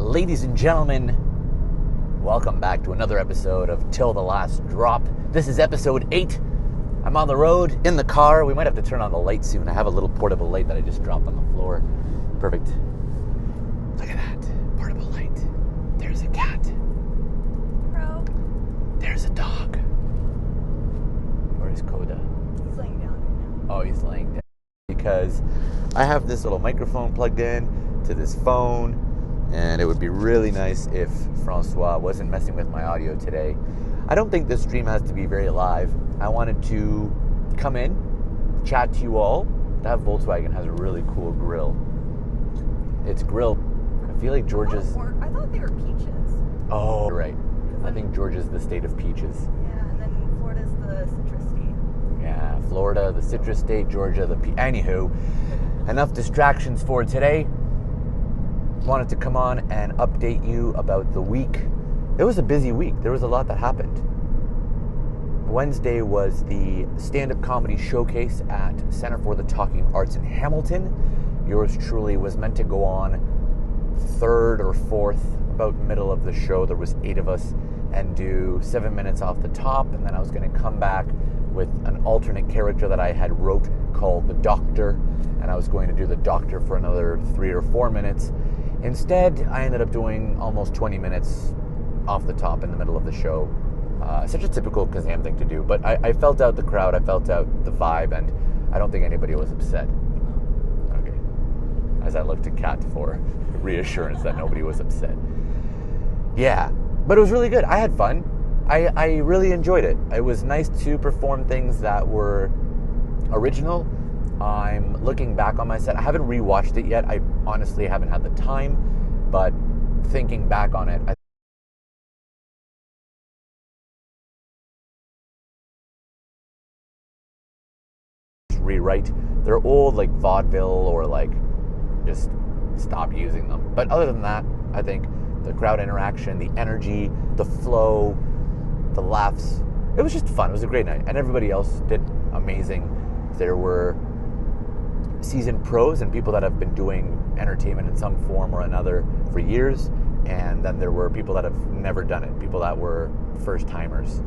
Ladies and gentlemen, welcome back to another episode of Till the Last Drop. This is episode 8. I'm on the road, in the car. We might have to turn on the light soon. I have a little portable light that I just dropped on the floor. Perfect. Look at that. Portable light. There's a cat. Bro. There's a dog. Where's Coda? He's laying down right now. Oh, he's laying down. Because I have this little microphone plugged in to this phone. And it would be really nice if Francois wasn't messing with my audio today. I don't think this stream has to be very live. I wanted to come in, chat to you all. That Volkswagen has a really cool grill. It's grilled. I feel like Georgia's... I thought they were peaches. Oh, right. I think Georgia's the state of peaches. Yeah, and then Florida's the citrus state. Yeah, Florida, the citrus state, Georgia, the... Anywho, enough distractions for today. Wanted to come on and update you about the week. It was a busy week. There was a lot that happened. Wednesday was the stand-up comedy showcase at Center for the Talking Arts in Hamilton. Yours truly was meant to go on third or fourth, about middle of the show. There was 8 of us, and do 7 minutes off the top, and then I was going to come back with an alternate character that I had wrote called the Doctor, and I was going to do the Doctor for another 3 or 4 minutes. Instead, I ended up doing almost 20 minutes off the top in the middle of the show. Such a typical Kazam thing to do, but I felt out the crowd, I felt out the vibe, and I don't think anybody was upset. Okay. As I looked at Kat for reassurance that nobody was upset. Yeah, but it was really good. I had fun. I really enjoyed it. It was nice to perform things that were original. I'm looking back on my set. I haven't rewatched it yet. I honestly haven't had the time, but thinking back on it, rewrite. They're old, like vaudeville, or like just stop using them. But other than that, I think the crowd interaction, the energy, the flow, the laughs, it was just fun. It was a great night, and everybody else did amazing. There were seasoned pros and people that have been doing entertainment in some form or another for years, and then there were people that have never done it, people that were first timers,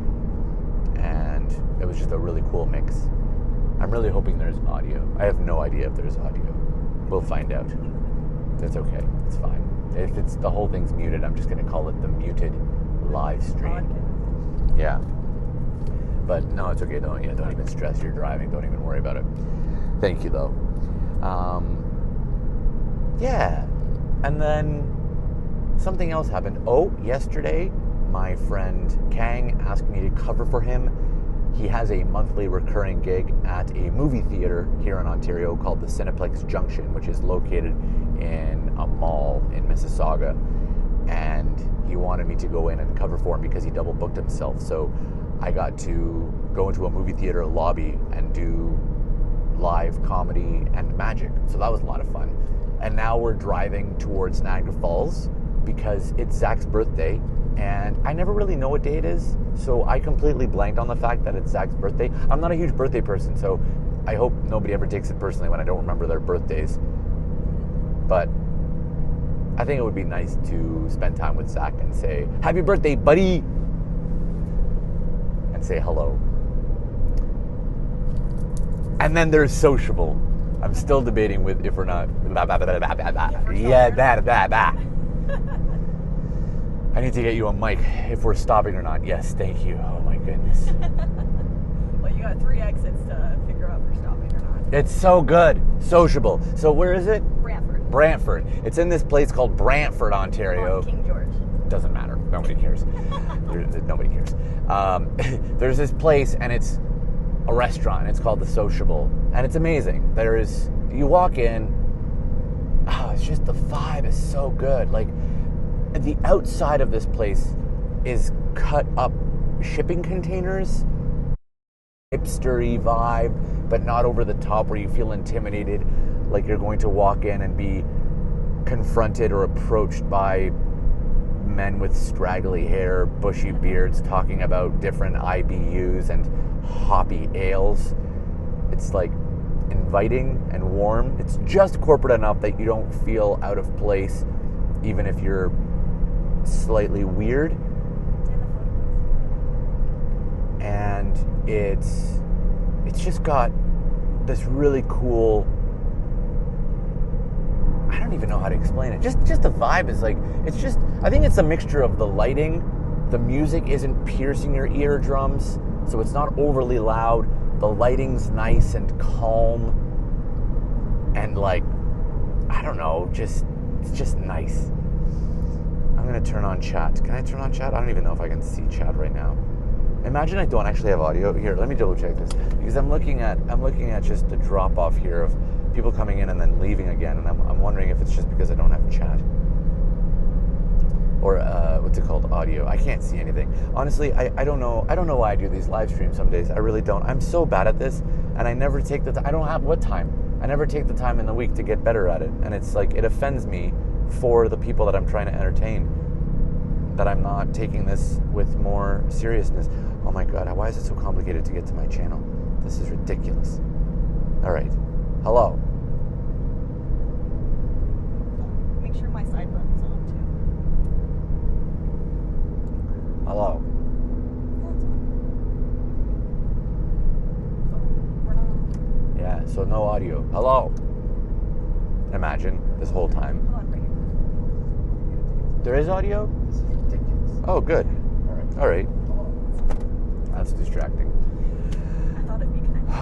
and it was just a really cool mix. I'm really hoping there's audio. I have no idea if there's audio. We'll find out. That's okay. It's fine. If it's the whole thing's muted, I'm just going to call it the muted live stream. Yeah. But no, it's okay. Don't even stress. You're driving. Don't even worry about it. Thank you, though. Yeah. And then something else happened. Oh, yesterday, my friend Khang asked me to cover for him. He has a monthly recurring gig at a movie theater here in Ontario called the Cineplex Junxion, which is located in a mall in Mississauga. And he wanted me to go in and cover for him because he double booked himself. So I got to go into a movie theater lobby and do live comedy and magic. So that was a lot of fun. And now we're driving towards Niagara Falls because it's Zach's birthday, and I never really know what day it is, so I completely blanked on the fact that it's Zach's birthday. I'm not a huge birthday person, so I hope nobody ever takes it personally when I don't remember their birthdays. But I think it would be nice to spend time with Zach and say, "Happy birthday, buddy!" and say hello. And then there's Sociable. I'm still debating with if or not. I need to get you a mic if we're stopping or not. Yes, thank you. Oh my goodness. Well, you got 3 exits to figure out if you're stopping or not. It's so good. Sociable. So where is it? Brantford. It's in this place called Brantford, Ontario. On King George. Doesn't matter. Nobody cares. Nobody cares. There's this place, and it's a restaurant. It's called the Sociable, and it's amazing. You walk in. Oh, it's just the vibe is so good. Like, the outside of this place is cut up shipping containers, hipstery vibe, but not over the top where you feel intimidated, like you're going to walk in and be confronted or approached by men with straggly hair, bushy beards, talking about different IBUs and hoppy ales. It's like inviting and warm. It's just corporate enough that you don't feel out of place, even if you're slightly weird, and it's just got this really cool, I don't even know how to explain it. Just the vibe is like, it's just, I think it's a mixture of the lighting. The music isn't piercing your eardrums, so it's not overly loud. The lighting's nice and calm, and like, I don't know, it's just nice. I'm gonna turn on chat. Can I turn on chat? I don't even know if I can see chat right now. Imagine I don't actually have audio. Here, let me double check this, because I'm looking at just the drop off here of people coming in and then leaving again, and I'm wondering if it's just because I don't have chat or what's it called, audio. I can't see anything. Honestly, I don't know why I do these live streams some days. I really don't. I'm so bad at this, and I never take the time. I don't have what time. I never take the time in the week to get better at it, and it's like, it offends me for the people that I'm trying to entertain, that I'm not taking this with more seriousness. Oh my God, why is it so complicated to get to my channel? This is ridiculous. All right, hello. Make sure my side button's on too. Hello. Yeah, so no audio. Hello. Imagine this whole time. Hold on, right here. There is audio? This is ridiculous. Oh, good. All right. Hello. That's distracting. I thought it'd be connected.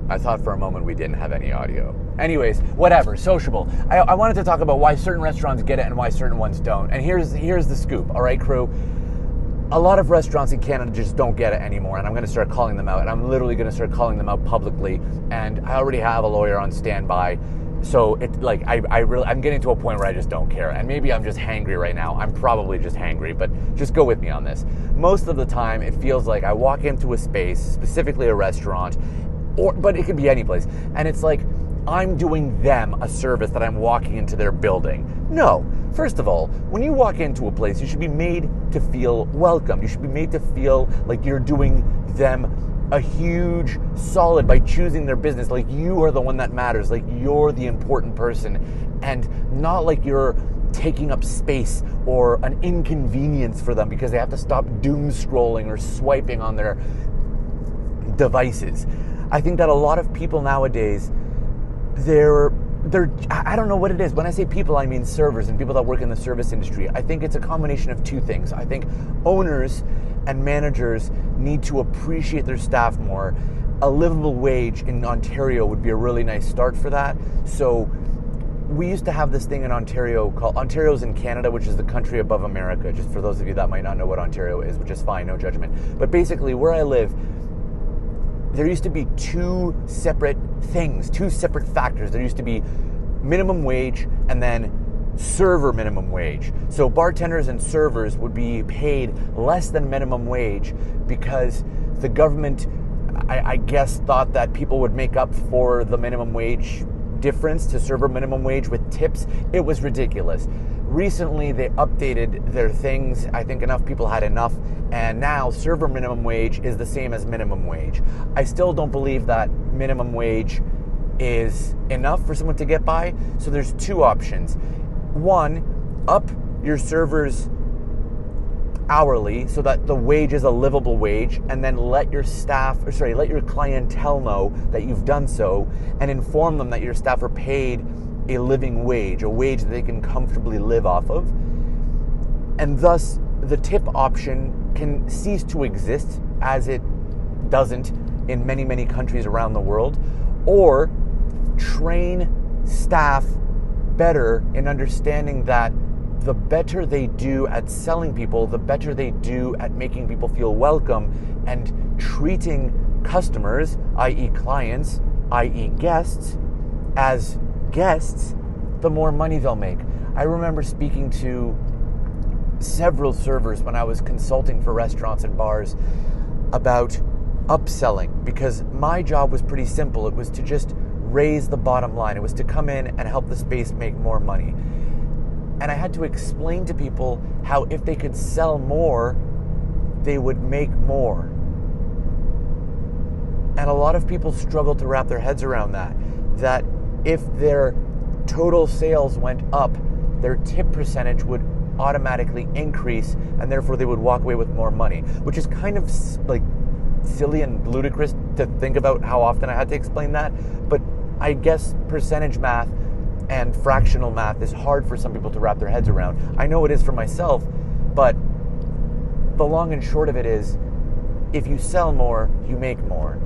I thought for a moment we didn't have any audio. Anyways, whatever. Sociable. I wanted to talk about why certain restaurants get it and why certain ones don't. And here's the scoop. All right, crew. A lot of restaurants in Canada just don't get it anymore, and I'm going to start calling them out. And I'm literally going to start calling them out publicly. And I already have a lawyer on standby. So it's like, I'm getting to a point where I just don't care. And maybe I'm just hangry right now. I'm probably just hangry, but just go with me on this. Most of the time, it feels like I walk into a space, specifically a restaurant, but it could be any place, and it's like I'm doing them a service that I'm walking into their building. No. First of all, when you walk into a place, you should be made to feel welcome. You should be made to feel like you're doing them a huge solid by choosing their business, like you are the one that matters, like you're the important person, and not like you're taking up space or an inconvenience for them because they have to stop doom scrolling or swiping on their devices. I think that a lot of people nowadays, they're I don't know what it is. When I say people, I mean servers and people that work in the service industry. I think it's a combination of two things. I think owners and managers need to appreciate their staff more. A livable wage in Ontario would be a really nice start for that. So we used to have this thing in Ontario called Ontario's in Canada, which is the country above America, just for those of you that might not know what Ontario is, which is fine, no judgment. But basically where I live, there used to be two separate things, two separate factors. There used to be minimum wage and then server minimum wage. So bartenders and servers would be paid less than minimum wage because the government, I guess, thought that people would make up for the minimum wage difference to server minimum wage with tips. It was ridiculous. Recently, they updated their things. I think enough people had enough, and now server minimum wage is the same as minimum wage. I still don't believe that minimum wage is enough for someone to get by, so there's two options. One, up your servers hourly so that the wage is a livable wage, and then let your clientele know that you've done so and inform them that your staff are paid a living wage, a wage that they can comfortably live off of. And thus, the tip option can cease to exist, as it doesn't in many, many countries around the world. Or train staff better in understanding that the better they do at selling people, the better they do at making people feel welcome and treating customers, i.e. clients, i.e. guests, as guests, the more money they'll make. I remember speaking to several servers when I was consulting for restaurants and bars about upselling, because my job was pretty simple. It was to just raise the bottom line. It was to come in and help the space make more money. And I had to explain to people how if they could sell more, they would make more. And a lot of people struggle to wrap their heads around that if their total sales went up, their tip percentage would automatically increase, and therefore they would walk away with more money, which is kind of like silly and ludicrous to think about how often I had to explain that. But I guess percentage math and fractional math is hard for some people to wrap their heads around. I know it is for myself, but the long and short of it is, if you sell more, you make more.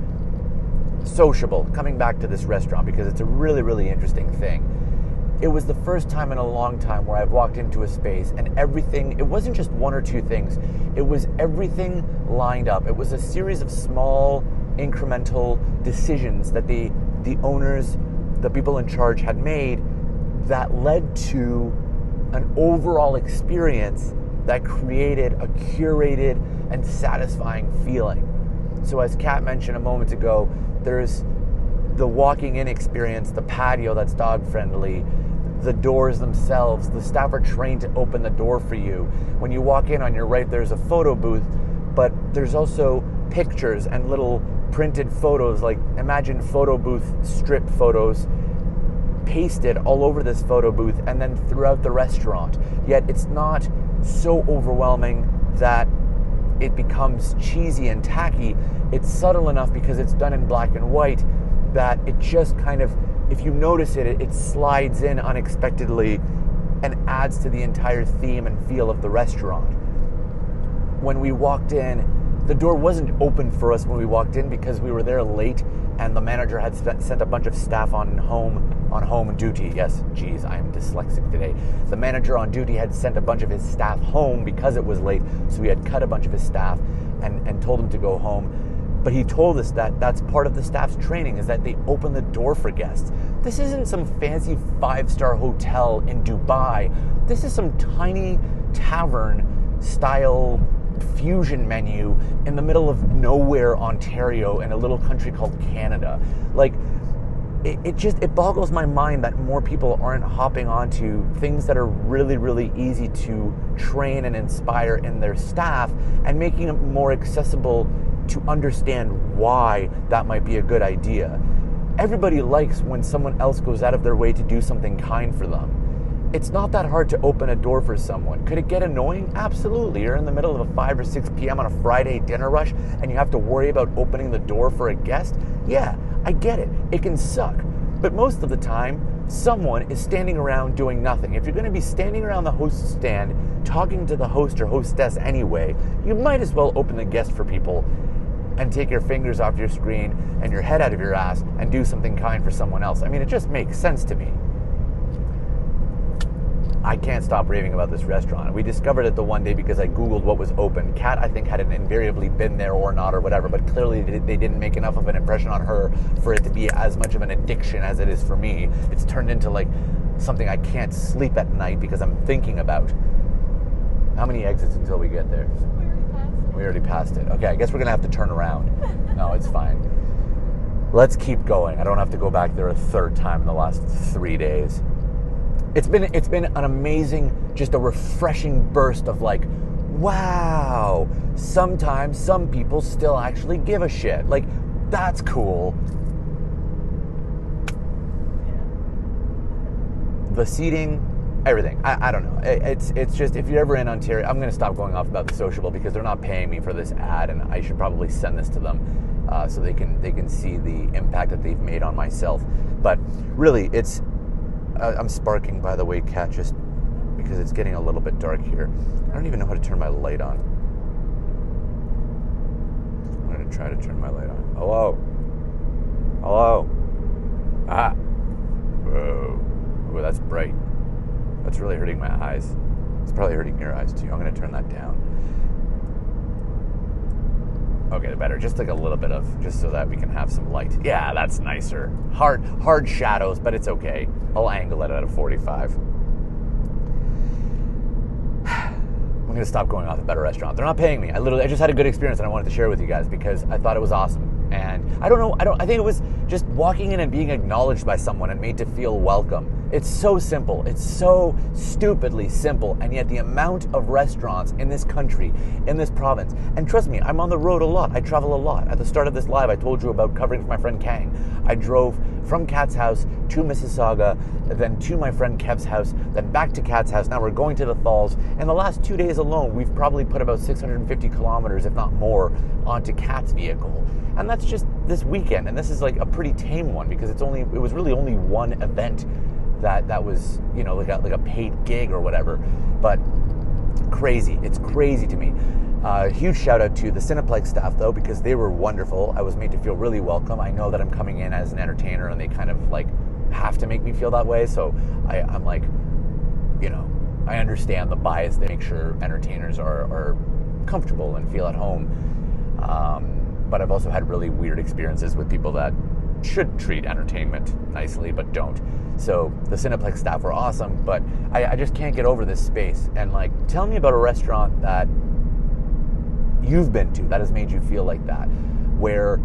Sociable, coming back to this restaurant because it's a really, really interesting thing. It was the first time in a long time where I've walked into a space and everything, it wasn't just one or two things, it was everything lined up. It was a series of small, incremental decisions that the owners, the people in charge had made that led to an overall experience that created a curated and satisfying feeling. So as Kat mentioned a moment ago, there's the walking in experience, the patio that's dog friendly, the doors themselves, the staff are trained to open the door for you. When you walk in, on your right there's a photo booth, but there's also pictures and little printed photos, like imagine photo booth strip photos pasted all over this photo booth and then throughout the restaurant. Yet it's not so overwhelming that it becomes cheesy and tacky. It's subtle enough because it's done in black and white that it just kind of, if you notice it, it slides in unexpectedly and adds to the entire theme and feel of the restaurant. When we walked in, the door wasn't open for us when we walked in because we were there late and the manager had sent a bunch of staff on home duty. Yes, geez, I am dyslexic today. The manager on duty had sent a bunch of his staff home because it was late, so we had cut a bunch of his staff and told him to go home. But he told us that that's part of the staff's training, is that they open the door for guests. This isn't some fancy 5-star hotel in Dubai. This is some tiny tavern-style fusion menu in the middle of nowhere, Ontario, in a little country called Canada. Like, it boggles my mind that more people aren't hopping onto things that are really, really easy to train and inspire in their staff and making it more accessible to understand why that might be a good idea. Everybody likes when someone else goes out of their way to do something kind for them. It's not that hard to open a door for someone. Could it get annoying? Absolutely. You're in the middle of a 5 or 6 p.m. on a Friday dinner rush and you have to worry about opening the door for a guest? Yeah, I get it. It can suck. But most of the time, someone is standing around doing nothing. If you're going to be standing around the host's stand talking to the host or hostess anyway, you might as well open the guest for people and take your fingers off your screen and your head out of your ass and do something kind for someone else. I mean, it just makes sense to me. I can't stop raving about this restaurant. We discovered it the one day because I Googled what was open. Kat, I think, hadn't invariably been there or not or whatever, but clearly they didn't make enough of an impression on her for it to be as much of an addiction as it is for me. It's turned into like something I can't sleep at night because I'm thinking about. How many exits until we get there? We already passed it. Okay, I guess we're going to have to turn around. No, it's fine. Let's keep going. I don't have to go back there a third time in the last 3 days. It's been an amazing, just a refreshing burst of like, wow, sometimes some people still actually give a shit. Like, that's cool. The seating, everything. I don't know. It's just, if you're ever in Ontario, I'm going to stop going off about the Sociable because they're not paying me for this ad, and I should probably send this to them so they can see the impact that they've made on myself. But really, it's. I'm sparking, by the way, Kat, just because it's getting a little bit dark here. I don't even know how to turn my light on. I'm going to try to turn my light on. Hello? Hello? Ah. Whoa. Ooh, that's bright. That's really hurting my eyes. It's probably hurting your eyes, too. I'm going to turn that down. Okay, better. Just like a little bit of, just so that we can have some light. Yeah, that's nicer. Hard shadows, but it's okay. I'll angle it at a 45. I'm going to stop going off at Better Restaurant. They're not paying me. I just had a good experience and I wanted to share with you guys because I thought it was awesome. And I think it was just walking in and being acknowledged by someone and made to feel welcome. It's so simple. It's so stupidly simple. And yet the amount of restaurants in this country, in this province, and trust me, I'm on the road a lot. I travel a lot. At the start of this live, I told you about covering for my friend Khang. I drove from Kat's house to Mississauga, then to my friend Kev's house, then back to Kat's house. Now we're going to the Falls. In the last 2 days alone, we've probably put about 650 kilometers, if not more, onto Kat's vehicle. And that's just this weekend. And this is like a pretty tame one because it was really only one event that was, like a paid gig or whatever. But crazy. It's crazy to me. Huge shout out to the Cineplex staff though, because they were wonderful. I was made to feel really welcome. I know that I'm coming in as an entertainer and they kind of like have to make me feel that way. So I'm like, I understand the bias. They make sure entertainers are comfortable and feel at home. But I've also had really weird experiences with people that should treat entertainment nicely but don't. So the Cineplex staff were awesome, but I just can't get over this space. And like, tell me about a restaurant that you've been to that has made you feel like that, where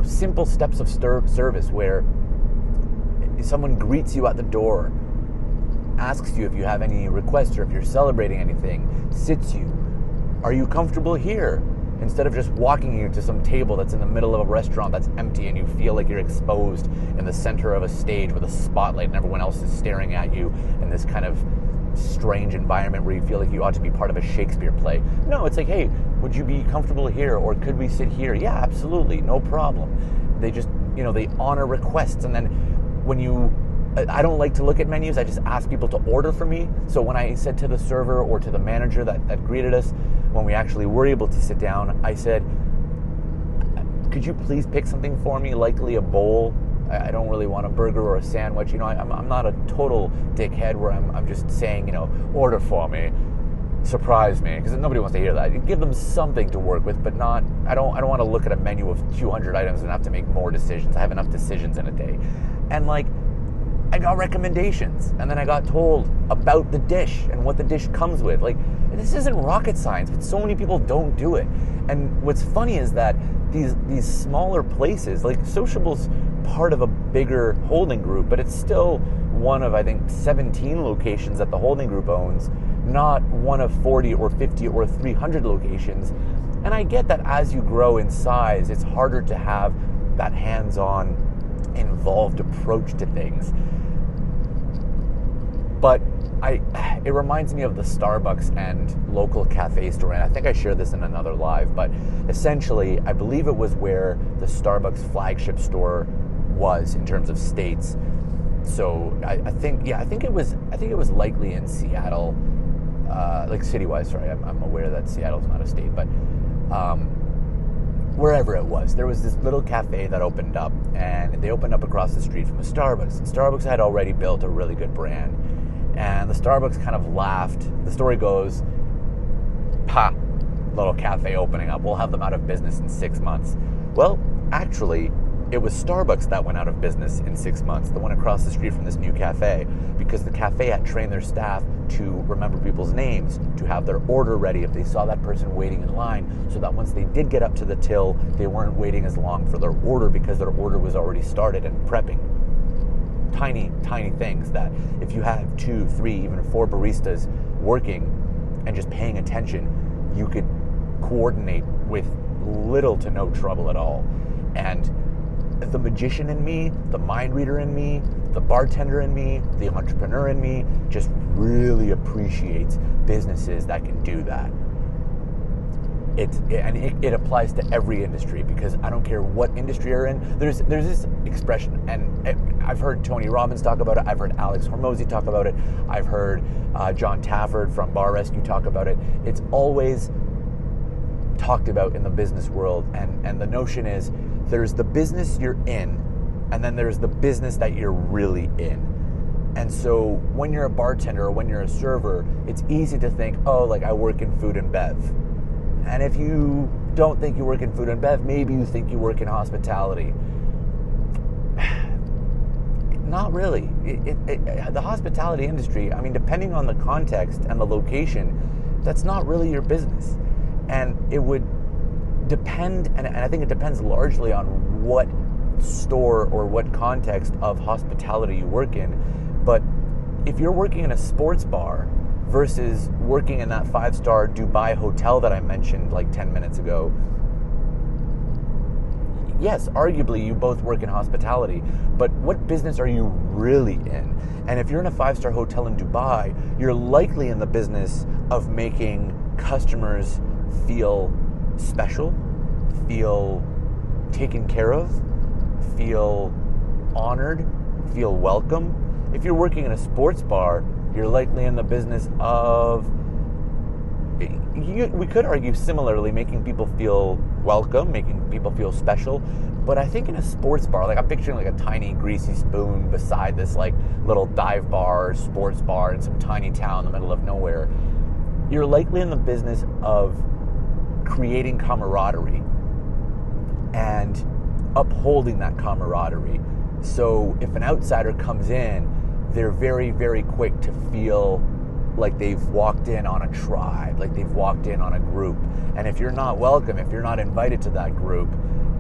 simple steps of service, where someone greets you at the door, asks you if you have any requests or if you're celebrating anything, sits you, are you comfortable here? Instead of just walking you to some table that's in the middle of a restaurant that's empty and you feel like you're exposed in the center of a stage with a spotlight and everyone else is staring at you in this kind of strange environment where you feel like you ought to be part of a Shakespeare play. No, it's like, hey, would you be comfortable here, or could we sit here? Yeah, absolutely, no problem. They just, they honor requests. And then I don't like to look at menus. I just ask people to order for me. So when I said to the server or to the manager that greeted us, when we actually were able to sit down, I said, could you please pick something for me, likely a bowl? I don't really want a burger or a sandwich. I'm not a total dickhead where I'm just saying, order for me, surprise me, because nobody wants to hear that. Give them something to work with, but not. I don't want to look at a menu of 200 items and have to make more decisions. I have enough decisions in a day, and like, I got recommendations, and then I got told about the dish and what the dish comes with. Like, this isn't rocket science, but so many people don't do it. And what's funny is that these smaller places, like Sociable's part of a bigger holding group, but it's still one of, I think, 17 locations that the holding group owns, not one of 40 or 50 or 300 locations. And I get that as you grow in size, it's harder to have that hands-on, involved approach to things. But it reminds me of the Starbucks and local cafe store, and I think I shared this in another live, but essentially I believe it was where the Starbucks flagship store was in terms of states. So I think it was likely in Seattle, like citywide. Sorry, I'm aware that Seattle's not a state, but wherever it was, there was this little cafe that opened up, and they opened up across the street from a Starbucks. And Starbucks had already built a really good brand, and the Starbucks kind of laughed. The story goes, "Ha, little cafe opening up. We'll have them out of business in 6 months." Well, actually, it was Starbucks that went out of business in 6 months, the one across the street from this new cafe, because the cafe had trained their staff to remember people's names, to have their order ready if they saw that person waiting in line, so that once they did get up to the till, they weren't waiting as long for their order because their order was already started and prepping. Tiny, tiny things that if you have 2, 3, even 4 baristas working and just paying attention, you could coordinate with little to no trouble at all. And the magician in me, the mind reader in me, the bartender in me, the entrepreneur in me just really appreciates businesses that can do that. It applies to every industry, because I don't care what industry you're in. There's this expression, and I've heard Tony Robbins talk about it. I've heard Alex Hormozi talk about it. I've heard John Tafford from Bar Rescue talk about it. It's always talked about in the business world, and the notion is there's the business you're in, and then there's the business that you're really in. And so when you're a bartender or when you're a server, it's easy to think, oh, like I work in food and bev. And if you don't think you work in food and bev, maybe you think you work in hospitality. Not really. The hospitality industry, I mean, depending on the context and the location, that's not really your business. And it would depend, and I think it depends largely on what store or what context of hospitality you work in, but if you're working in a sports bar versus working in that 5-star Dubai hotel that I mentioned like 10 minutes ago, yes, arguably you both work in hospitality, but what business are you really in? And if you're in a 5-star hotel in Dubai, you're likely in the business of making customers feel special, feel taken care of, feel honored, feel welcome. If you're working in a sports bar, you're likely in the business of, we could argue similarly, making people feel welcome, making people feel special. But I think in a sports bar, like I'm picturing like a tiny greasy spoon beside this like little dive bar, sports bar in some tiny town in the middle of nowhere. You're likely in the business of creating camaraderie and upholding that camaraderie. So if an outsider comes in, they're very, very quick to feel like they've walked in on a tribe, like they've walked in on a group. And if you're not welcome, if you're not invited to that group,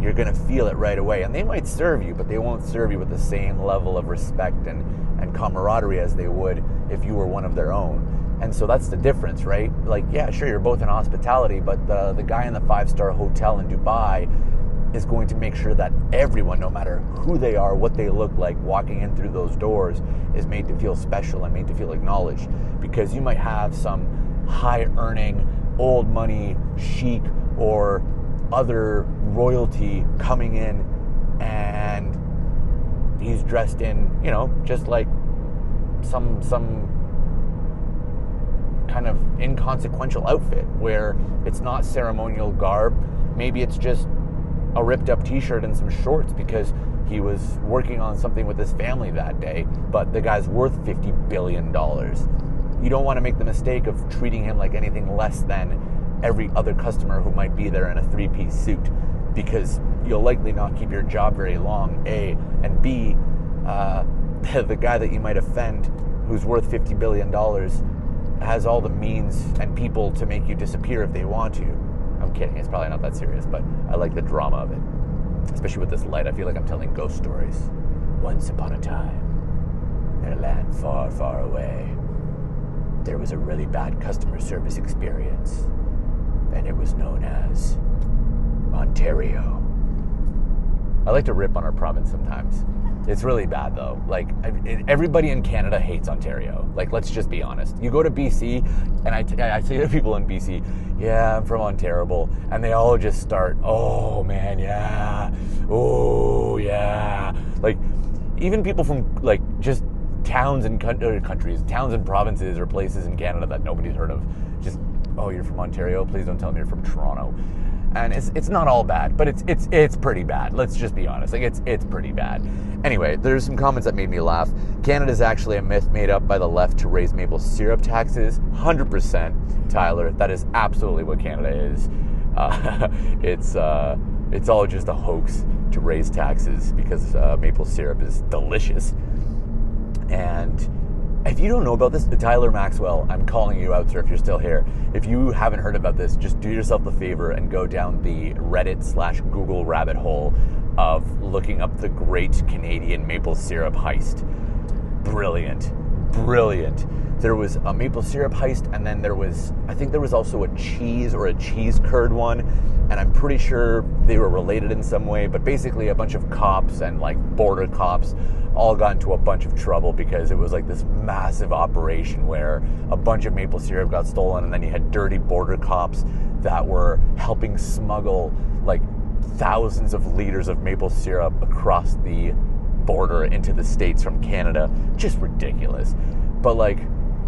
you're going to feel it right away. And they might serve you, but they won't serve you with the same level of respect and camaraderie as they would if you were one of their own. And so that's the difference, right? Like, yeah, sure, you're both in hospitality, but the guy in the 5-star hotel in Dubai is going to make sure that everyone, no matter who they are, what they look like, walking in through those doors, is made to feel special and made to feel acknowledged. Because you might have some high-earning, old money, chic, or other royalty coming in, and he's dressed in, you know, just like some kind of inconsequential outfit where it's not ceremonial garb. Maybe it's just a ripped up t-shirt and some shorts because he was working on something with his family that day, but the guy's worth $50 billion. You don't want to make the mistake of treating him like anything less than every other customer who might be there in a 3-piece suit, because you'll likely not keep your job very long, A, and B, the guy that you might offend who's worth $50 billion has all the means and people to make you disappear if they want to. I'm kidding, it's probably not that serious, but I like the drama of it. Especially with this light, I feel like I'm telling ghost stories. Once upon a time, in a land far, far away, there was a really bad customer service experience, and it was known as Ontario. I like to rip on our province sometimes. It's really bad though. Like, everybody in Canada hates Ontario. Like, let's just be honest. You go to BC, and I say to people in BC, yeah, I'm from Ontario, and they all just start, oh man, yeah, oh yeah. Like, even people from like just towns and countries, towns and provinces or places in Canada that nobody's heard of, just, oh, you're from Ontario? Please don't tell me you're from Toronto. And it's not all bad, but it's pretty bad. Let's just be honest. Like, it's pretty bad. Anyway, there's some comments that made me laugh. Canada's actually a myth made up by the left to raise maple syrup taxes. 100%, Tyler. That is absolutely what Canada is. It's all just a hoax to raise taxes because maple syrup is delicious. And if you don't know about this, Tyler Maxwell, I'm calling you out, sir, if you're still here. If you haven't heard about this, just do yourself the favor and go down the Reddit/Google rabbit hole of looking up the Great Canadian Maple Syrup Heist. Brilliant. There was a maple syrup heist, and then I think there was also a cheese or a cheese curd one, and I'm pretty sure they were related in some way, but basically a bunch of cops and like border cops all got into a bunch of trouble because it was like this massive operation where a bunch of maple syrup got stolen, and then you had dirty border cops that were helping smuggle like thousands of liters of maple syrup across the border into the States from Canada. Just ridiculous. But like,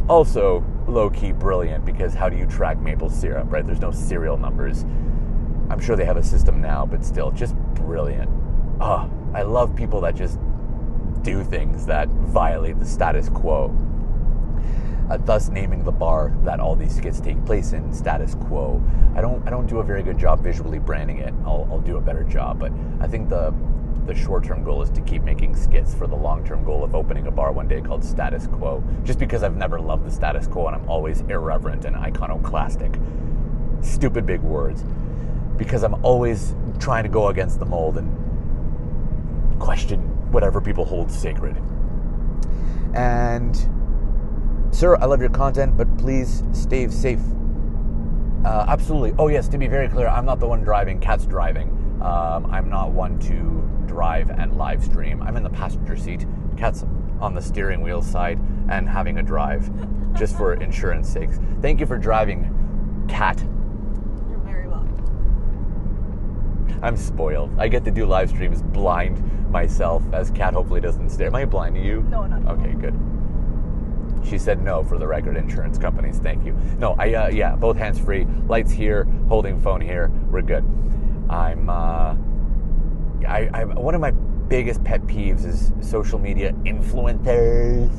also low-key brilliant, because how do you track maple syrup, right? There's no serial numbers. I'm sure they have a system now, but still, just brilliant. I love people that just do things that violate the status quo. Thus naming the bar that all these skits take place in, Status Quo. I don't do a very good job visually branding it. I'll do a better job, but I think the short-term goal is to keep making skits for the long-term goal of opening a bar one day called Status Quo, just because I've never loved the status quo and I'm always irreverent and iconoclastic. Stupid big words. Because I'm always trying to go against the mold, and question whatever people hold sacred. And, sir, I love your content, but please stay safe. Absolutely. Oh, yes, to be very clear, I'm not the one driving. Kat's driving. I'm not one to drive and live stream. I'm in the passenger seat. Kat's on the steering wheel side and having a drive, just for insurance sakes. Thank you for driving, Kat. You're very welcome. I'm spoiled. I get to do live streams blind myself, as Kat hopefully doesn't stare. Am I blind to you? No, not at all. Okay, good. She said no for the record, insurance companies. Thank you. No, yeah, both hands free. Lights here, holding phone here. We're good. One of my biggest pet peeves is social media influencers.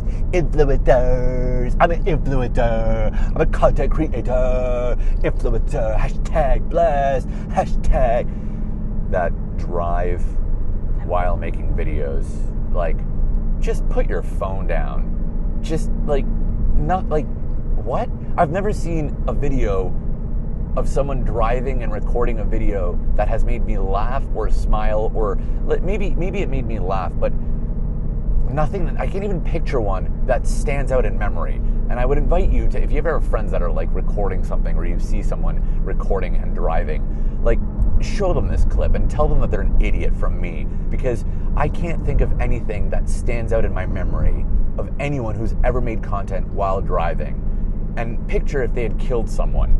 I'm an influencer. I'm a content creator. Influencer. Hashtag blessed. Hashtag that drive while making videos. Like, just put your phone down. Just not like, what? I've never seen a video of someone driving and recording a video that has made me laugh or smile, or maybe it made me laugh, but nothing. I can't even picture one that stands out in memory. And I would invite you to, if you ever have friends that are like recording something, or you see someone recording and driving, like, show them this clip and tell them that they're an idiot from me, because I can't think of anything that stands out in my memory of anyone who's ever made content while driving. And picture if they had killed someone.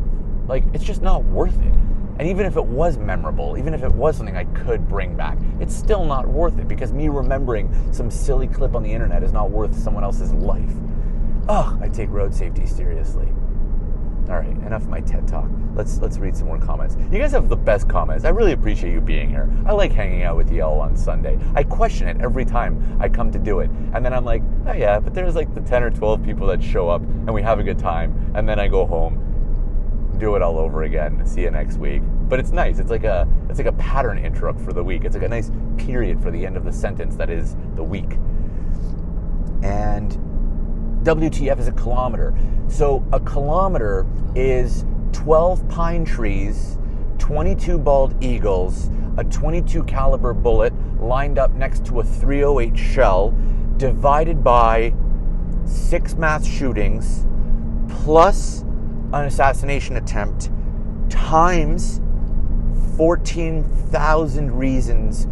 Like, it's just not worth it. And even if it was memorable, even if it was something I could bring back, it's still not worth it, because me remembering some silly clip on the internet is not worth someone else's life. Ugh, I take road safety seriously. All right, enough of my TED Talk. Let's read some more comments. You guys have the best comments. I really appreciate you being here. I like hanging out with y'all on Sunday. I question it every time I come to do it. And then I'm like, oh yeah, but there's like the 10 or 12 people that show up and we have a good time. And then I go home, do it all over again. See you next week. But it's nice. It's like a pattern interrupt for the week. It's like a nice period for the end of the sentence that is the week. And WTF is a kilometer. So a kilometer is 12 pine trees, 22 bald eagles, a .22 caliber bullet lined up next to a .308 shell, divided by 6 mass shootings, plus an assassination attempt, times 14,000 reasons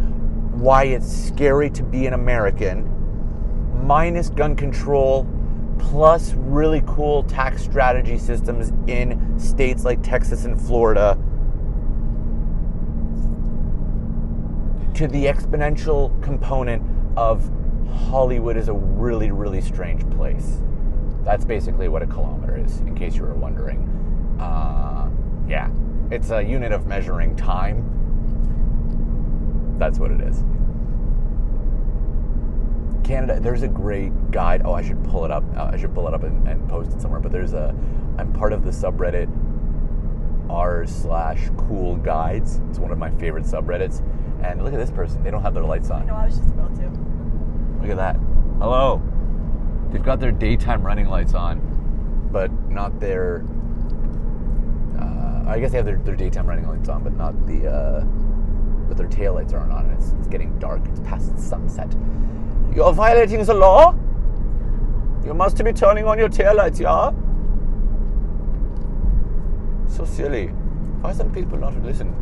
why it's scary to be an American, minus gun control, plus really cool tax strategy systems in states like Texas and Florida, to the exponential component of Hollywood is a really, really strange place. That's basically what a kilometer is, in case you were wondering. Yeah, it's a unit of measuring time. That's what it is. Canada, there's a great guide. Oh, I should pull it up. And post it somewhere. But I'm part of the subreddit r/cool guides. It's one of my favorite subreddits. And look at this person. They don't have their lights on. No, I was just about to. Look at that. Hello. They've got their daytime running lights on, but not their. I guess they have their daytime running lights on, but not the. But their tail lights aren't on, and it's getting dark. It's past sunset. You're violating the law. You must be turning on your taillights, yeah? So silly. Why some people not listen?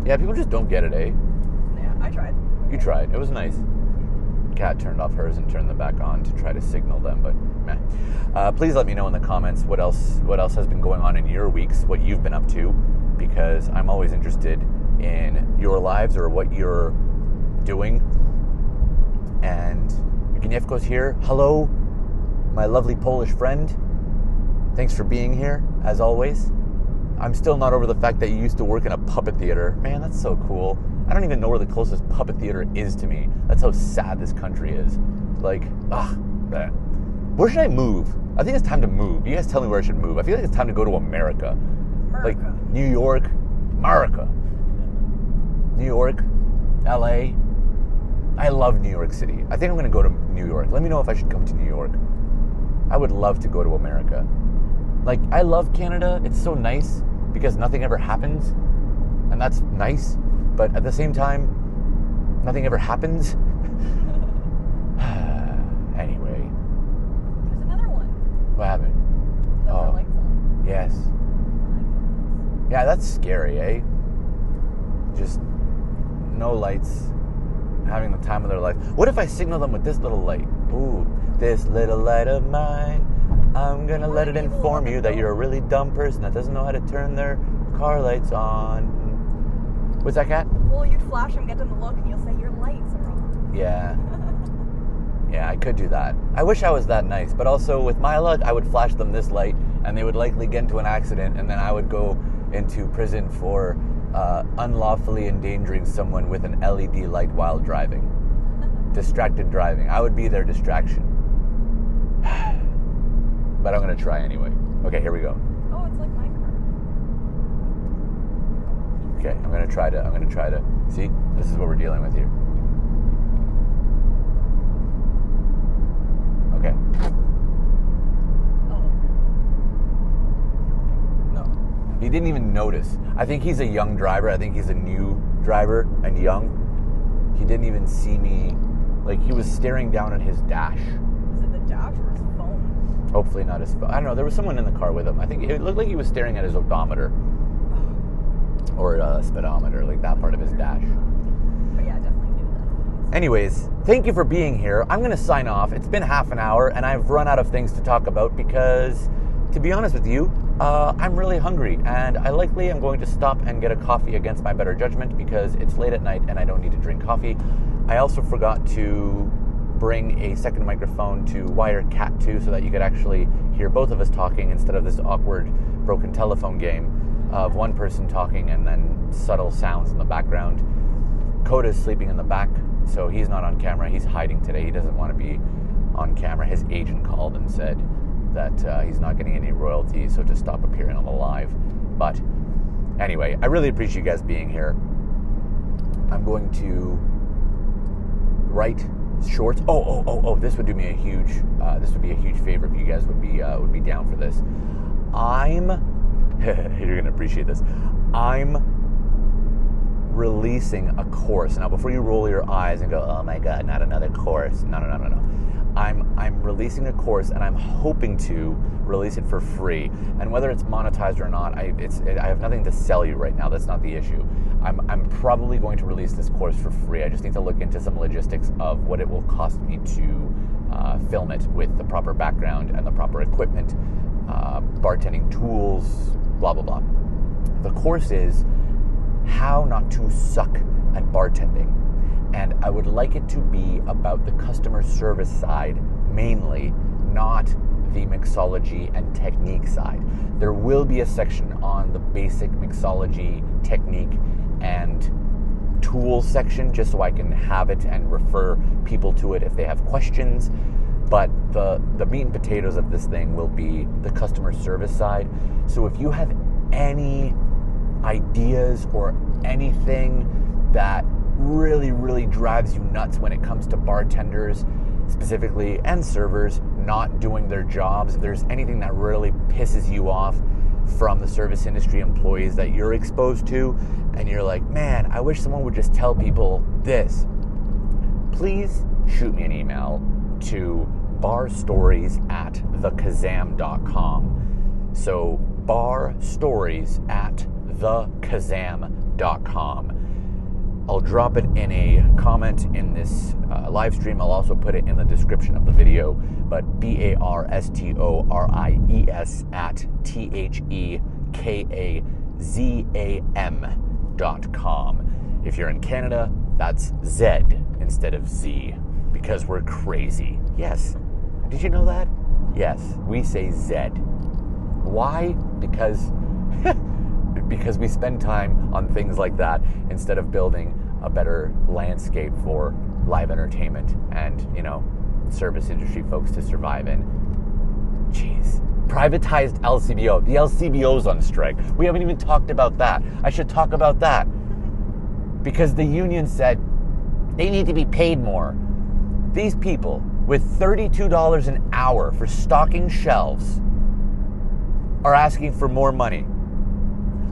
Yeah, people just don't get it, eh? Yeah, I tried. You tried. It was nice. Kat turned off hers and turned them back on to try to signal them, but meh. Please let me know in the comments what else has been going on in your weeks, what you've been up to, because I'm always interested in your lives or what you're doing. And Gniewko's here. Hello, my lovely Polish friend. Thanks for being here, as always. I'm still not over the fact that you used to work in a puppet theater. Man, that's so cool. I don't even know where the closest puppet theater is to me. That's how sad this country is. Like, where should I move? I think it's time to move. You guys tell me where I should move. I feel like it's time to go to America. Like New York, America. New York, LA. I love New York City. I think I'm going to go to New York. Let me know if I should come to New York. I would love to go to America. Like, I love Canada. It's so nice because nothing ever happens. And that's nice. But at the same time, Nothing ever happens. Anyway. There's another one. What happened? The lights on. Yes. Yeah, that's scary, eh? Just no lights, having the time of their life. What if I signal them with this little light? Ooh, this little light of mine, I'm gonna let it inform you that you're a really dumb person that doesn't know how to turn their car lights on. What's that, Kat? Well, you'd flash them, get them to look, and you'll say your lights are on. Yeah. Yeah, I could do that. I wish I was that nice, but also with my luck, I would flash them this light, and they would likely get into an accident, and then I would go into prison for unlawfully endangering someone with an LED light while driving. Distracted driving. I would be their distraction. But I'm going to try anyway. Okay, here we go. Oh, it's like my car. Okay, I'm going to try to, see, this is what we're dealing with here. Okay. Oh. No. He didn't even notice. I think he's a young driver. I think he's a new driver and young. He didn't even see me. Like, he was staring down at his dash. Is it the dash or his phone? Hopefully not his phone. I don't know. There was someone in the car with him. I think it looked like he was staring at his odometer. Or speedometer, like that part of his dash. But yeah, I definitely knew that. Anyways, thank you for being here. I'm going to sign off. It's been half an hour, and I've run out of things to talk about because, to be honest with you, I'm really hungry, and I likely am going to stop and get a coffee against my better judgment because it's late at night and I don't need to drink coffee. I also forgot to bring a second microphone to wire Cat to so that you could actually hear both of us talking instead of this awkward broken telephone game of one person talking and then subtle sounds in the background. Coda's sleeping in the back, so he's not on camera. He's hiding today. He doesn't want to be on camera. His agent called and said that he's not getting any royalties, so to stop appearing on the live. But anyway, I really appreciate you guys being here. I'm going to write shorts. Oh! This would do me a huge. This would be a huge favor if you guys would be down for this. You're gonna appreciate this. I'm releasing a course now. Before you roll your eyes and go, "Oh my God, not another course!" No. I'm releasing a course, and I'm hoping to release it for free. And whether it's monetized or not, I have nothing to sell you right now. That's not the issue. I'm probably going to release this course for free. I just need to look into some logistics of what it will cost me to film it with the proper background and the proper equipment, bartending tools, blah, blah, blah. The course is how not to suck at bartending. And I would like it to be about the customer service side mainly, not the mixology and technique side. There will be a section on the basic mixology, technique, and tools section just so I can have it and refer people to it if they have questions. But the meat and potatoes of this thing will be the customer service side. So if you have any ideas or anything that really drives you nuts when it comes to bartenders specifically and servers not doing their jobs, if there's anything that really pisses you off from the service industry employees that you're exposed to and you're like, man, I wish someone would just tell people this, please shoot me an email to barstories@thekazam.com. So barstories@thekazam.com. I'll drop it in a comment in this live stream. I'll also put it in the description of the video. But barstories@thekazam.com. If you're in Canada, that's Z instead of Z because we're crazy. Yes. Did you know that? Yes, we say Z. Why? Because we spend time on things like that instead of building a better landscape for live entertainment and, service industry folks to survive in. Jeez. Privatized LCBO. The LCBO's on strike. We haven't even talked about that. I should talk about that. Because the union said they need to be paid more. These people with $32 an hour for stocking shelves are asking for more money.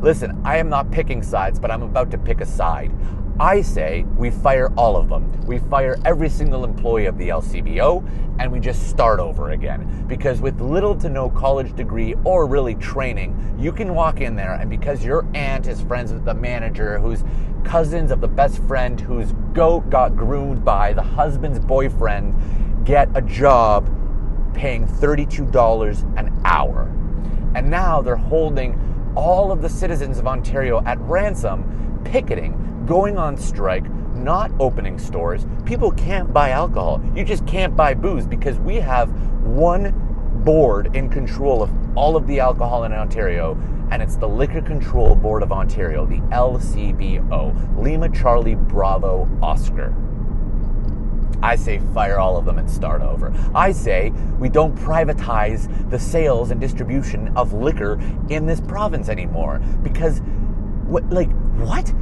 Listen, I am not picking sides, but I'm about to pick a side. I say we fire all of them. We fire every single employee of the LCBO, and we just start over again. Because with little to no college degree or really training, you can walk in there, and because your aunt is friends with the manager, who's cousins of the best friend whose goat got groomed by the husband's boyfriend, get a job paying $32 an hour. And now they're holding all of the citizens of Ontario at ransom, picketing, going on strike, not opening stores. People can't buy alcohol. You just can't buy booze because we have one board in control of all of the alcohol in Ontario, and it's the Liquor Control Board of Ontario, the LCBO, Lima Charlie Bravo Oscar. I say fire all of them and start over. I say we don't privatize the sales and distribution of liquor in this province anymore. Because, what?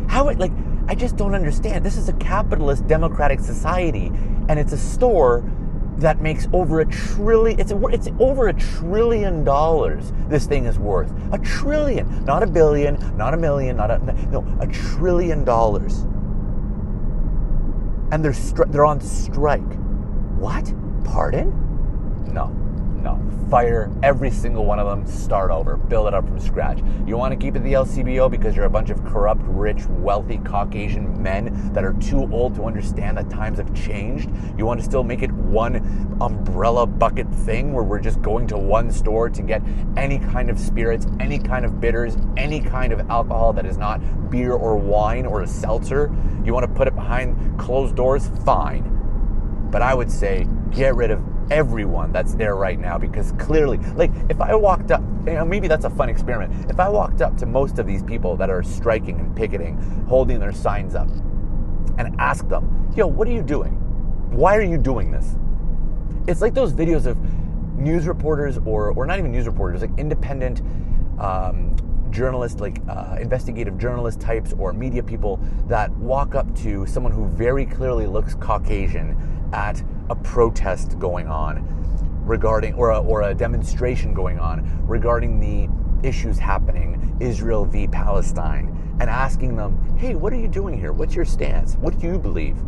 How? I just don't understand. This is a capitalist democratic society, and it's a store that makes over $1 trillion. It's over $1 trillion. This thing is worth $1 trillion, not $1 billion, not $1 million, $1 trillion. And they're on strike. What? Pardon? No. Fire every single one of them, start over, build it up from scratch. You want to keep it the LCBO because you're a bunch of corrupt, rich, wealthy Caucasian men that are too old to understand that times have changed? You want to still make it one umbrella bucket thing where we're just going to one store to get any kind of spirits, any kind of bitters, any kind of alcohol that is not beer or wine or a seltzer? You want to put it behind closed doors? Fine. But I would say get rid of everyone that's there right now, because clearly, if I walked up, maybe that's a fun experiment. If I walked up to most of these people that are striking and picketing, holding their signs up, and asked them, what are you doing? Why are you doing this? It's like those videos of news reporters, or not even news reporters, like independent journalists, investigative journalist types or media people that walk up to someone who very clearly looks Caucasian at a protest going on regarding, or a demonstration going on regarding the issues happening, Israel v. Palestine, and asking them, hey, what are you doing here? What's your stance? What do you believe?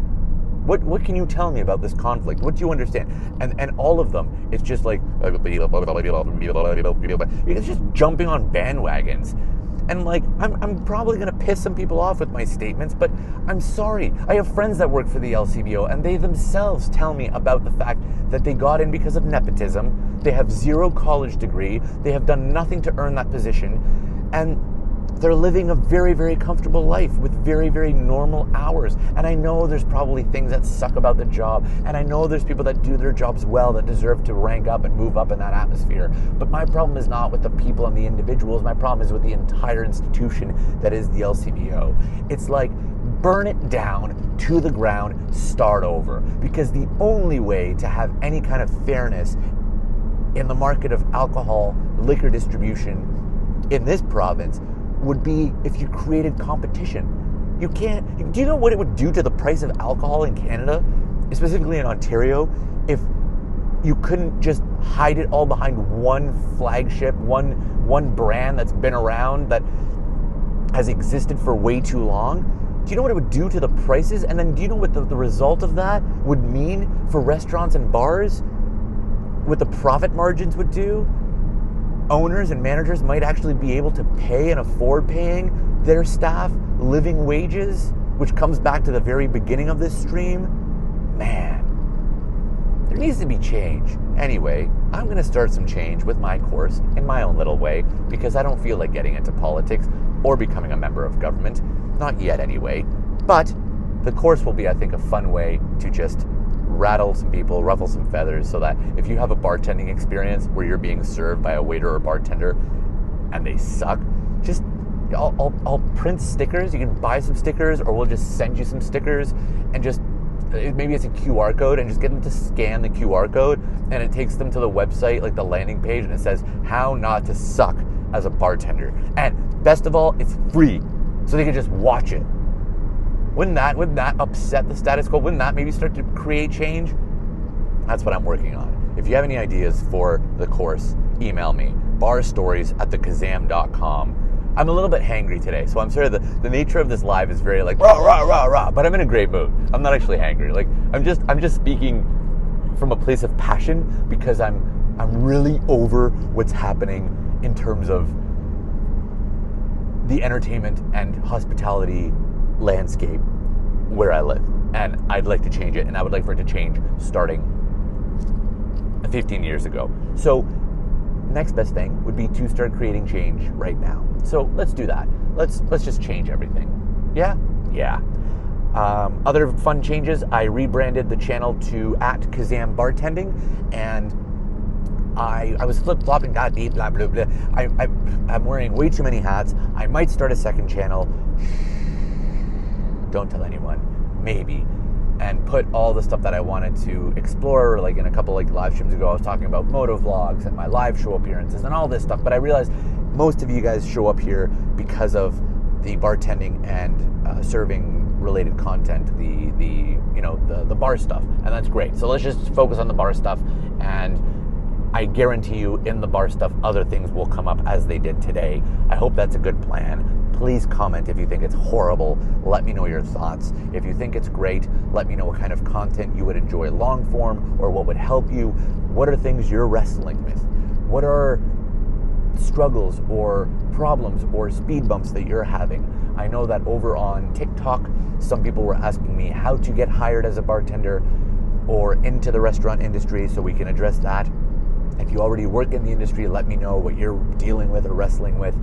What can you tell me about this conflict? What do you understand? And all of them, it's just like, it's just jumping on bandwagons. And I'm probably going to piss some people off with my statements, but I'm sorry. I have friends that work for the LCBO, and they themselves tell me about the fact that they got in because of nepotism. They have 0 college degree. They have done nothing to earn that position. And they're living a very, very comfortable life with very, very normal hours. And I know there's probably things that suck about the job. And I know there's people that do their jobs well that deserve to rank up and move up in that atmosphere. But my problem is not with the people and the individuals. My problem is with the entire institution that is the LCBO. It's like, burn it down to the ground, start over. Because the only way to have any kind of fairness in the market of alcohol, liquor distribution in this province would be if you created competition. You can't. Do you know what it would do to the price of alcohol in Canada, specifically in Ontario, if you couldn't just hide it all behind one flagship, one brand that's been around, that has existed for way too long? Do you know what it would do to the prices? And then do you know what the result of that would mean for restaurants and bars? What the profit margins would do? Owners and managers might actually be able to pay and afford paying their staff living wages, which comes back to the very beginning of this stream. Man, there needs to be change. Anyway, I'm going to start some change with my course in my own little way, because I don't feel like getting into politics or becoming a member of government. Not yet anyway. But the course will be, I think, a fun way to just rattle some people, ruffle some feathers, so that if you have a bartending experience where you're being served by a waiter or bartender and they suck, just I'll print stickers. You can buy some stickers, or we'll just send you some stickers, and just maybe it's a QR code, and just get them to scan the QR code, and it takes them to the website, like the landing page, and it says how not to suck as a bartender. And best of all, it's free, so they can just watch it. Wouldn't that upset the status quo? Wouldn't that maybe start to create change? That's what I'm working on. If you have any ideas for the course, email me, barstories@thekazam.com. I'm a little bit hangry today, so I'm sorry. The nature of this live is very like rah rah rah rah, but I'm in a great mood. I'm not actually hangry. Like I'm just speaking from a place of passion because I'm really over what's happening in terms of the entertainment and hospitality landscape where I live, and I'd like to change it, and I would like for it to change starting 15 years ago. So next best thing would be to start creating change right now. So let's do that. Let's just change everything. Yeah. Other fun changes, I rebranded the channel to @Kazam Bartending, and I was flip-flopping, blah, blah, blah, blah. I'm wearing way too many hats. I might start a second channel. Don't tell anyone. Maybe. And put all the stuff that I wanted to explore, like in a couple like live streams ago, I was talking about moto vlogs and my live show appearances and all this stuff. But I realized most of you guys show up here because of the bartending and serving related content, the bar stuff, and that's great. So let's just focus on the bar stuff, and I guarantee you in the bar stuff, other things will come up as they did today. I hope that's a good plan. Please comment if you think it's horrible. Let me know your thoughts. If you think it's great, let me know what kind of content you would enjoy long form or what would help you. What are things you're wrestling with? What are struggles or problems or speed bumps that you're having? I know that over on TikTok, some people were asking me how to get hired as a bartender or into the restaurant industry, so we can address that. If you already work in the industry, let me know what you're dealing with or wrestling with,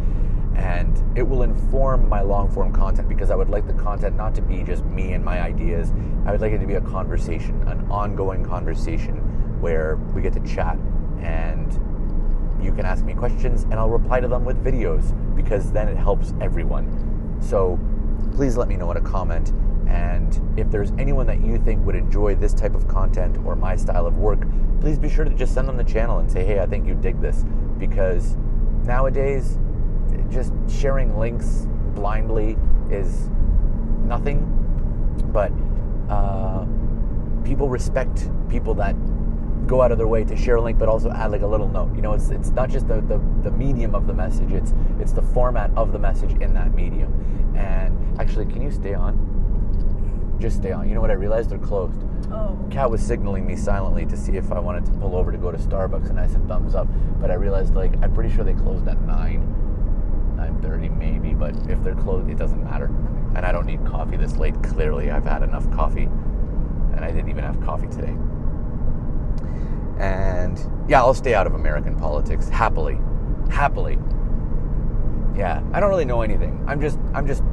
and it will inform my long-form content, because I would like the content not to be just me and my ideas. I would like it to be a conversation, an ongoing conversation where we get to chat, and you can ask me questions and I'll reply to them with videos, because then it helps everyone. So please let me know in a comment, and if there's anyone that you think would enjoy this type of content or my style of work, please be sure to just send them the channel and say, hey, I think you dig this, because nowadays just sharing links blindly is nothing, but people respect people that go out of their way to share a link, but also add like a little note. You know, it's not just the medium of the message, it's the format of the message in that medium. And actually, can you stay on? Just stay on. You know what I realized? They're closed. Oh. Kat was signaling me silently to see if I wanted to pull over to go to Starbucks, and I said thumbs up, but I realized, like, I'm pretty sure they closed at 9:30 maybe, but if they're closed, it doesn't matter. And I don't need coffee this late. Clearly, I've had enough coffee, and I didn't even have coffee today. And yeah, I'll stay out of American politics happily. Yeah, I don't really know anything. I'm just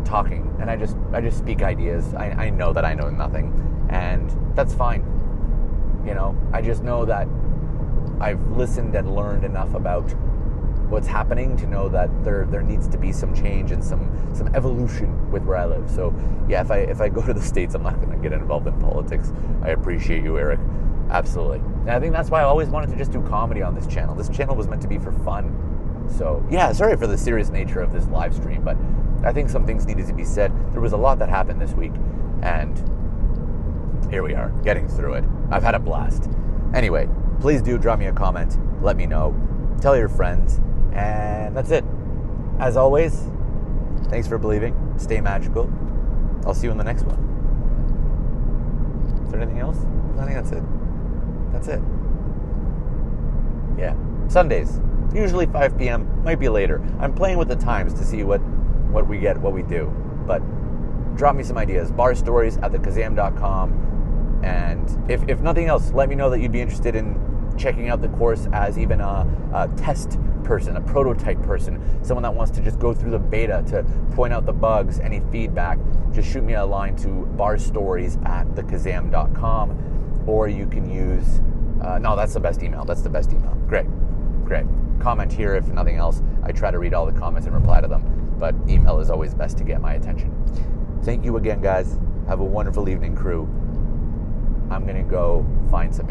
talking, and I just speak ideas. I know that I know nothing, and that's fine. You know, I just know that I've listened and learned enough about what's happening to know that there needs to be some change and some evolution with where I live. So yeah, if I go to the States, I'm not going to get involved in politics. I appreciate you, Eric. Absolutely. And I think that's why I always wanted to just do comedy on this channel. This channel was meant to be for fun. So yeah, sorry for the serious nature of this live stream, but I think some things needed to be said. There was a lot that happened this week, and here we are, getting through it. I've had a blast. Anyway, please do drop me a comment. Let me know. Tell your friends. And that's it. As always, thanks for believing. Stay magical. I'll see you in the next one. Is there anything else? I think that's it. That's it. Yeah. Sundays. Usually 5 p.m. Might be later. I'm playing with the times to see what we get, what we do. But drop me some ideas. barstories@thekazam.com. And if nothing else, let me know that you'd be interested in checking out the course as even a test person, a prototype person, someone that wants to just go through the beta to point out the bugs, any feedback. Just shoot me a line to barstories@thekazam.com, or you can use no, that's the best email. Great. Comment here if nothing else. I try to read all the comments and reply to them, but email is always best to get my attention. Thank you again, guys. Have a wonderful evening, crew. I'm gonna go find some